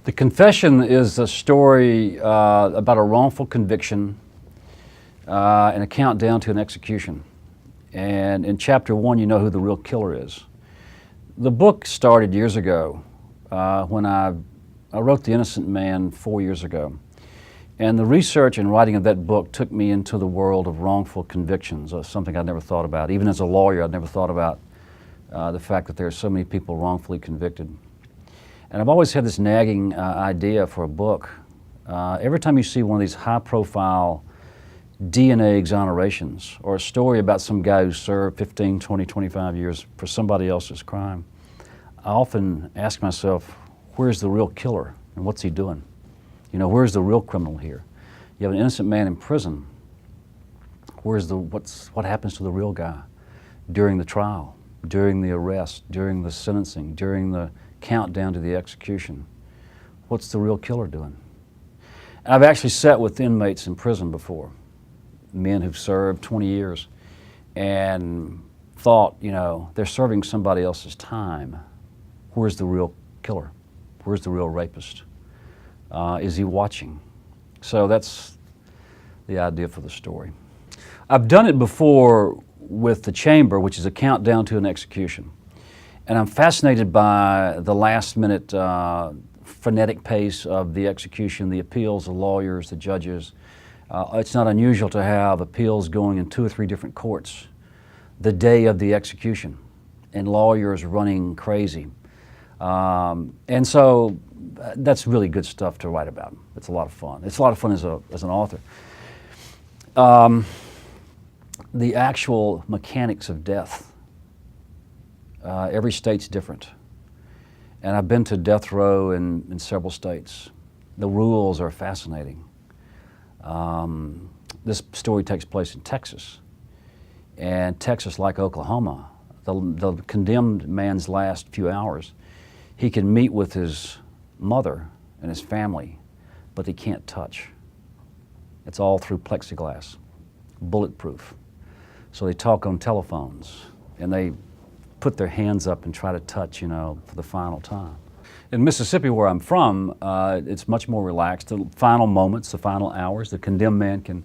The confession is a story about a wrongful conviction and a countdown to an execution. And in chapter 1, you know who the real killer is. The book started years ago when I wrote The Innocent Man 4 years ago. And the research and writing of that book took me into the world of wrongful convictions, something I'd never thought about. Even as a lawyer, I'd never thought about the fact that there are so many people wrongfully convicted. And I've always had this nagging idea for a book. Every time you see one of these high-profile DNA exonerations or a story about some guy who served 15, 20, 25 years for somebody else's crime, I often ask myself, where's the real killer and what's he doing? You know, where's the real criminal here? You have an innocent man in prison. What happens to the real guy during the trial, during the arrest, during the sentencing, during the countdown to the execution? What's the real killer doing? I've actually sat with inmates in prison before, men who've served 20 years, and thought, you know, they're serving somebody else's time. Where's the real killer? Where's the real rapist? Is he watching? So that's the idea for the story. I've done it before with The Chamber, which is a countdown to an execution. And I'm fascinated by the last-minute frenetic pace of the execution, the appeals, the lawyers, the judges. It's not unusual to have appeals going in 2 or 3 different courts the day of the execution, and lawyers running crazy. And so that's really good stuff to write about. It's a lot of fun. It's a lot of fun as an author. The actual mechanics of death. Every state's different. And I've been to death row in several states. The rules are fascinating. This story takes place in Texas. And Texas, like Oklahoma, the condemned man's last few hours, he can meet with his mother and his family, but he can't touch. It's all through plexiglass, bulletproof. So they talk on telephones, and they put their hands up and try to touch, you know, for the final time. In Mississippi, where I'm from, it's much more relaxed. The final moments, the final hours, the condemned man can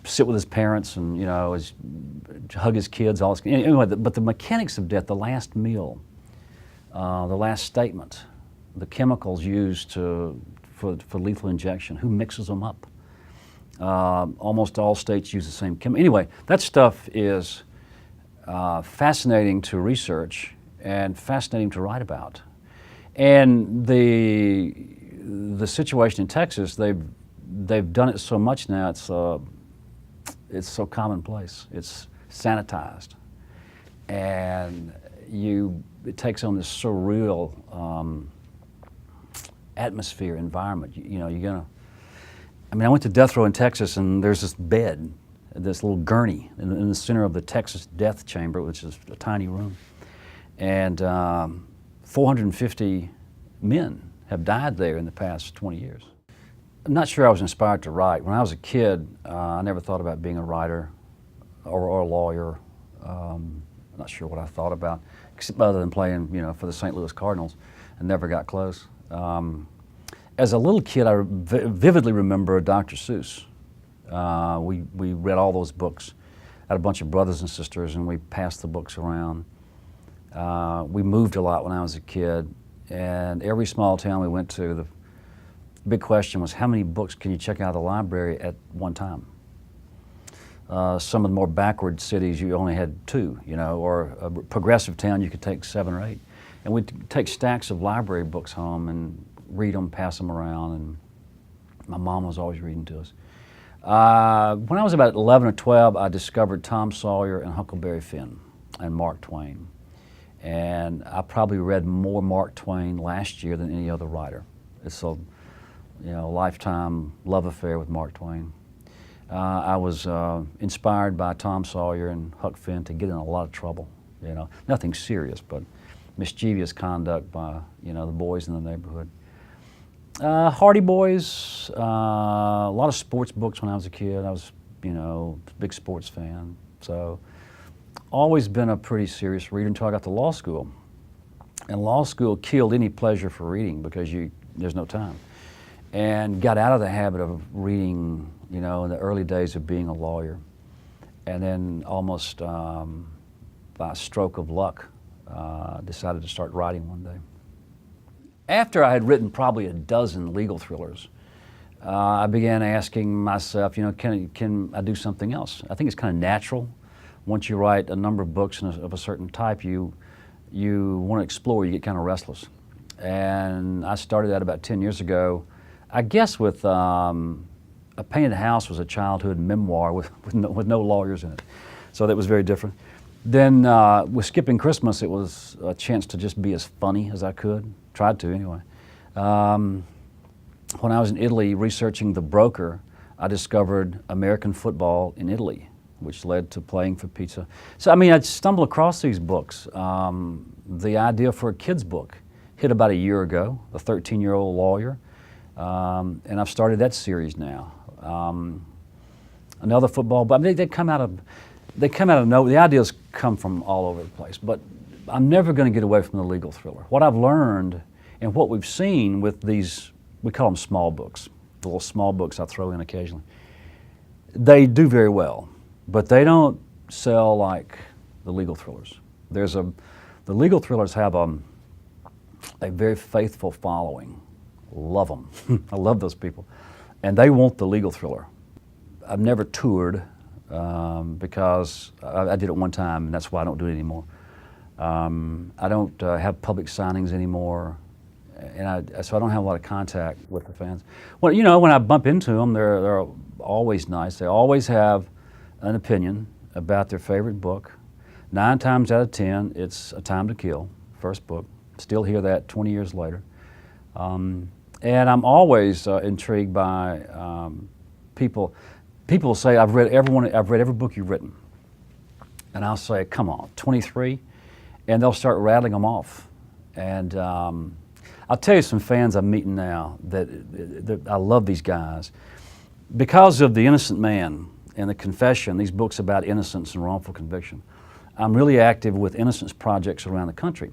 sit with his parents and, you know, hug his kids. All this. Anyway, but the mechanics of death, the last meal, the last statement, the chemicals used for lethal injection, who mixes them up? Almost all states use the same chemical. Anyway, that stuff is fascinating to research and fascinating to write about. And the situation in Texas, they've done it so much now, it's so commonplace. It's sanitized. And it takes on this surreal atmosphere, environment. You know, I mean, I went to death row in Texas, and there's this bed, this little gurney in the center of the Texas death chamber, which is a tiny room. And 450 men have died there in the past 20 years. I'm not sure I was inspired to write. When I was a kid, I never thought about being a writer or a lawyer. I'm not sure what I thought about, except other than playing, you know, for the St. Louis Cardinals, and never got close. As a little kid, I vividly remember Dr. Seuss. We read all those books. I had a bunch of brothers and sisters, and we passed the books around. We moved a lot when I was a kid, and every small town we went to, the big question was, how many books can you check out of the library at one time? Some of the more backward cities, you only had 2, you know, or a progressive town, you could take 7 or 8. And we'd take stacks of library books home and read them, pass them around, and my mom was always reading to us. When I was about 11 or 12, I discovered Tom Sawyer and Huckleberry Finn and Mark Twain. And I probably read more Mark Twain last year than any other writer. It's a, you know, lifetime love affair with Mark Twain. I was inspired by Tom Sawyer and Huck Finn to get in a lot of trouble. You know, nothing serious, but mischievous conduct by, you know, the boys in the neighborhood. Hardy Boys, a lot of sports books when I was a kid. I was, you know, a big sports fan. So always been a pretty serious reader until I got to law school. And law school killed any pleasure for reading because you there's no time. And got out of the habit of reading, you know, in the early days of being a lawyer. And then almost by a stroke of luck, decided to start writing one day. After I had written probably a dozen legal thrillers, I began asking myself, you know, can I do something else? I think it's kind of natural. Once you write a number of books of a certain type, you want to explore, you get kind of restless. And I started that about 10 years ago, I guess with A Painted House was a childhood memoir with no lawyers in it. So that was very different. Then with Skipping Christmas, it was a chance to just be as funny as I could. Tried to anyway. When I was in Italy researching The Broker, I discovered American football in Italy, which led to Playing for Pizza. So I mean, I stumbled across these books. The idea for a kid's book hit about a year ago, a 13-year-old lawyer, and I've started that series now. Another football, but I mean, they come out of nowhere. The ideas come from all over the place, but I'm never going to get away from the legal thriller. What I've learned and what we've seen with these, we call them small books, the little small books I throw in occasionally, they do very well, but they don't sell like the legal thrillers. The legal thrillers have a very faithful following. Love them. I love those people. And they want the legal thriller. I've never toured because I did it one time, and that's why I don't do it anymore. I don't have public signings anymore, and so I don't have a lot of contact with the fans. Well, you know, when I bump into them, they're always nice. They always have an opinion about their favorite book. 9 times out of 10, it's A Time to Kill, first book. Still hear that 20 years later. And I'm always intrigued by people. People say, I've read every book you've written. And I'll say, come on, 23? And they'll start rattling them off. And I'll tell you some fans I'm meeting now that I love these guys. Because of The Innocent Man and The Confession, these books about innocence and wrongful conviction, I'm really active with innocence projects around the country.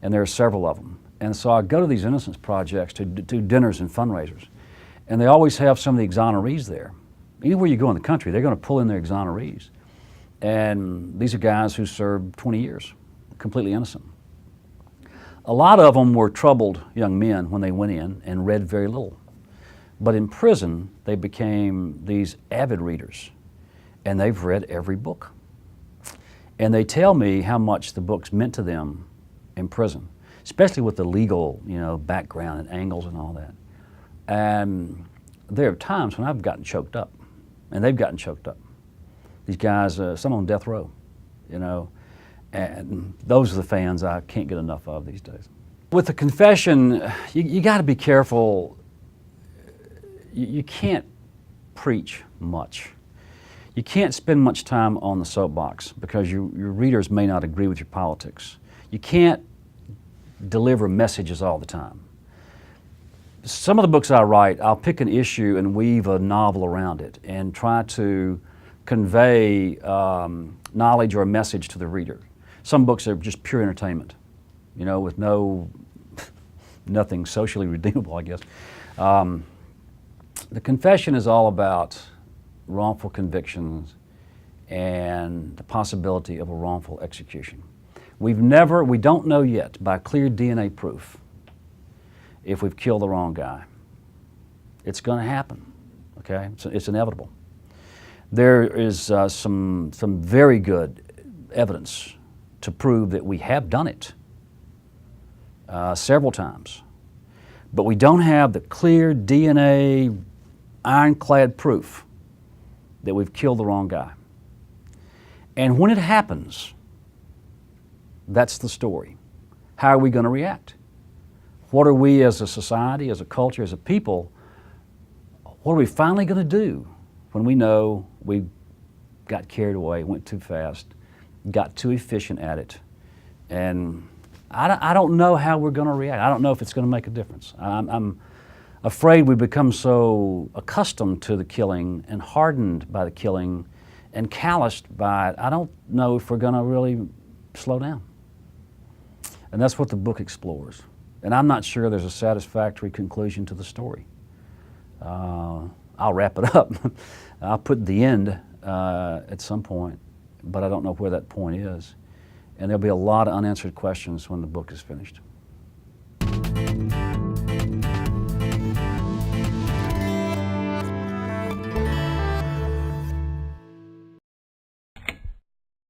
And there are several of them. And so I go to these innocence projects to do dinners and fundraisers. And they always have some of the exonerees there. Anywhere you go in the country, they're going to pull in their exonerees. And these are guys who served 20 years, completely innocent. A lot of them were troubled young men when they went in and read very little. But in prison, they became these avid readers. And they've read every book. And they tell me how much the books meant to them in prison, especially with the legal, you know, background and angles and all that. And there are times when I've gotten choked up, and they've gotten choked up. These guys, some on death row, you know, and those are the fans I can't get enough of these days. With The Confession, you got to be careful. You can't preach much. You can't spend much time on the soapbox because your readers may not agree with your politics. You can't deliver messages all the time. Some of the books I write, I'll pick an issue and weave a novel around it and try to convey knowledge or a message to the reader. Some books are just pure entertainment, you know, with nothing socially redeemable, I guess. The Confession is all about wrongful convictions and the possibility of a wrongful execution. We don't know yet by clear DNA proof if we've killed the wrong guy. It's going to happen, okay? It's inevitable. There is some very good evidence to prove that we have done it several times. But we don't have the clear DNA, ironclad proof that we've killed the wrong guy. And when it happens, that's the story. How are we going to react? What are we as a society, as a culture, as a people, what are we finally going to do when we know we got carried away, went too fast, got too efficient at it? And I don't know how we're going to react. I don't know if it's going to make a difference. I'm afraid we become so accustomed to the killing and hardened by the killing and calloused by it. I don't know if we're going to really slow down. And that's what the book explores. And I'm not sure there's a satisfactory conclusion to the story. I'll wrap it up. I'll put the end at some point, but I don't know where that point is. And there'll be a lot of unanswered questions when the book is finished.